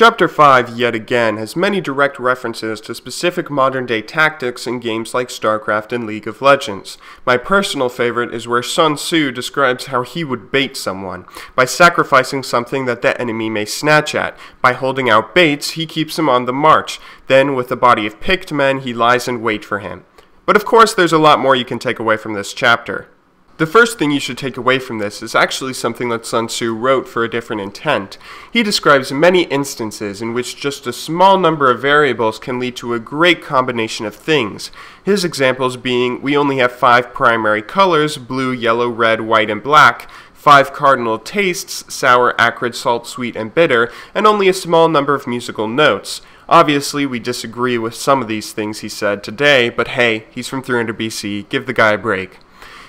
Chapter 5, yet again, has many direct references to specific modern-day tactics in games like StarCraft and League of Legends. My personal favorite is where Sun Tzu describes how he would bait someone, by sacrificing something that the enemy may snatch at. By holding out baits, he keeps him on the march. Then, with a body of picked men, he lies in wait for him. But of course, there's a lot more you can take away from this chapter. The first thing you should take away from this is actually something that Sun Tzu wrote for a different intent. He describes many instances in which just a small number of variables can lead to a great combination of things. His examples being, we only have 5 primary colors, blue, yellow, red, white, and black, 5 cardinal tastes, sour, acrid, salt, sweet, and bitter, and only a small number of musical notes. Obviously, we disagree with some of these things he said today, but hey, he's from 300 BC, give the guy a break.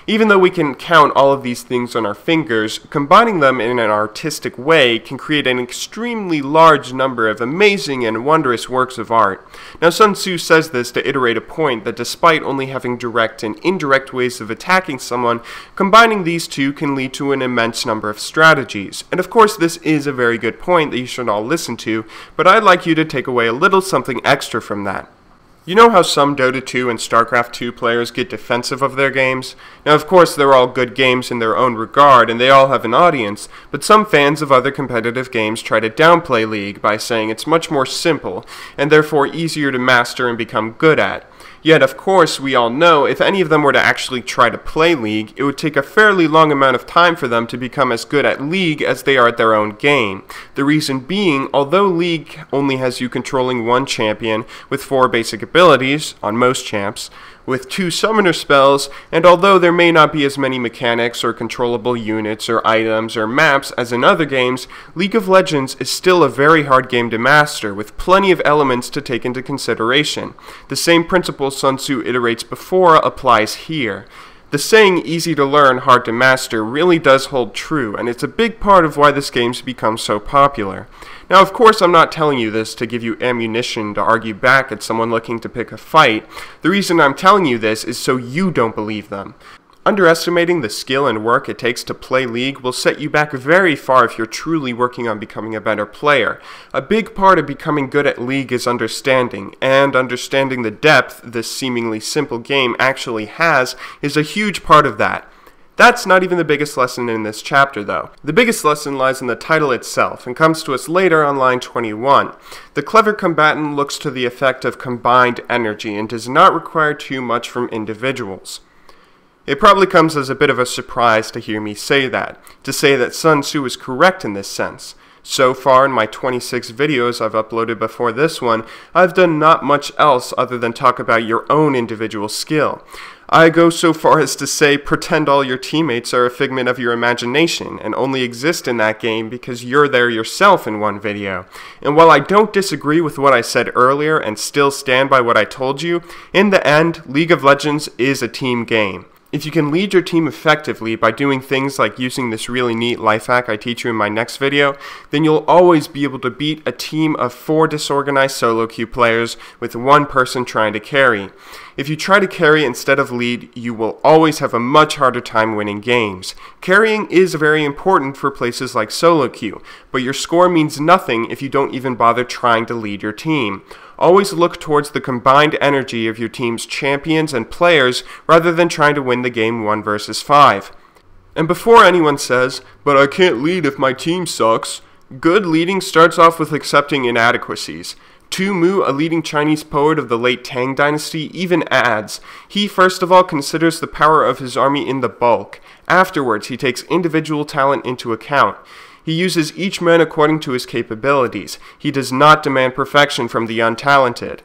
Even though we can count all of these things on our fingers, combining them in an artistic way can create an extremely large number of amazing and wondrous works of art. Now, Sun Tzu says this to iterate a point that despite only having direct and indirect ways of attacking someone, combining these two can lead to an immense number of strategies. And of course, this is a very good point that you should all listen to, but I'd like you to take away a little something extra from that. You know how some Dota 2 and StarCraft 2 players get defensive of their games? Now, of course, they're all good games in their own regard, and they all have an audience, but some fans of other competitive games try to downplay League by saying it's much more simple, and therefore easier to master and become good at. Yet, of course, we all know if any of them were to actually try to play League, it would take a fairly long amount of time for them to become as good at League as they are at their own game. The reason being, although League only has you controlling one champion with 4 basic abilities, on most champs, with 2 summoner spells, and although there may not be as many mechanics or controllable units or items or maps as in other games, League of Legends is still a very hard game to master, with plenty of elements to take into consideration. The same principle Sun Tzu iterates before applies here. The saying, easy to learn, hard to master, really does hold true, and it's a big part of why this game's become so popular. Now, of course, I'm not telling you this to give you ammunition to argue back at someone looking to pick a fight. The reason I'm telling you this is so you don't believe them. Underestimating the skill and work it takes to play League will set you back very far if you're truly working on becoming a better player. A big part of becoming good at League is understanding, and understanding the depth this seemingly simple game actually has is a huge part of that. That's not even the biggest lesson in this chapter, though. The biggest lesson lies in the title itself, and comes to us later on line 21. The Clever Combatant looks to the effect of combined energy, and does not require too much from individuals. It probably comes as a bit of a surprise to hear me say that, to say that Sun Tzu is correct in this sense. So far in my 26 videos I've uploaded before this one, I've done not much else other than talk about your own individual skill. I go so far as to say pretend all your teammates are a figment of your imagination and only exist in that game because you're there yourself in one video. And while I don't disagree with what I said earlier and still stand by what I told you, in the end, League of Legends is a team game. If you can lead your team effectively by doing things like using this really neat life hack I teach you in my next video, then you'll always be able to beat a team of 4 disorganized solo queue players with 1 person trying to carry. If you try to carry instead of lead, you will always have a much harder time winning games. Carrying is very important for places like solo queue, but your score means nothing if you don't even bother trying to lead your team. Always look towards the combined energy of your team's champions and players rather than trying to win the game 1 versus 5. And before anyone says, "But I can't lead if my team sucks," good leading starts off with accepting inadequacies. Tu Mu, a leading Chinese poet of the late Tang dynasty, even adds, he first of all considers the power of his army in the bulk. Afterwards, he takes individual talent into account. He uses each man according to his capabilities. He does not demand perfection from the untalented.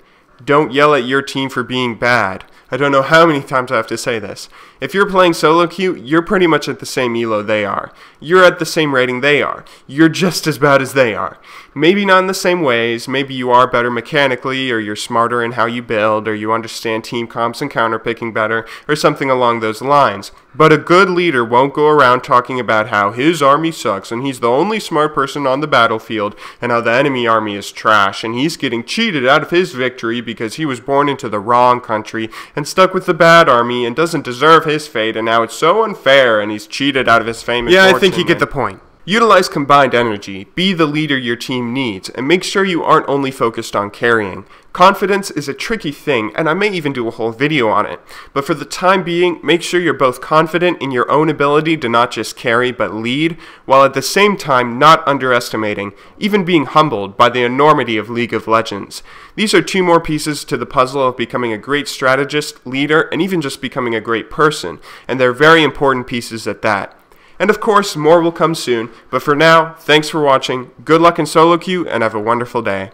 Don't yell at your team for being bad. I don't know how many times I have to say this. If you're playing solo queue, you're pretty much at the same elo they are. You're at the same rating they are. You're just as bad as they are. Maybe not in the same ways, maybe you are better mechanically, or you're smarter in how you build, or you understand team comps and counterpicking better, or something along those lines. But a good leader won't go around talking about how his army sucks, and he's the only smart person on the battlefield, and how the enemy army is trash, and he's getting cheated out of his victory because he was born into the wrong country, and stuck with the bad army, and doesn't deserve his fate, and now it's so unfair, and he's cheated out of his fame and fortune. Yeah, I think you get the point. Utilize combined energy, be the leader your team needs, and make sure you aren't only focused on carrying. Confidence is a tricky thing, and I may even do a whole video on it, but for the time being, make sure you're both confident in your own ability to not just carry but lead, while at the same time not underestimating, even being humbled by the enormity of League of Legends. These are 2 more pieces to the puzzle of becoming a great strategist, leader, and even just becoming a great person, and they're very important pieces at that. And of course, more will come soon, but for now, thanks for watching, good luck in solo queue, and have a wonderful day.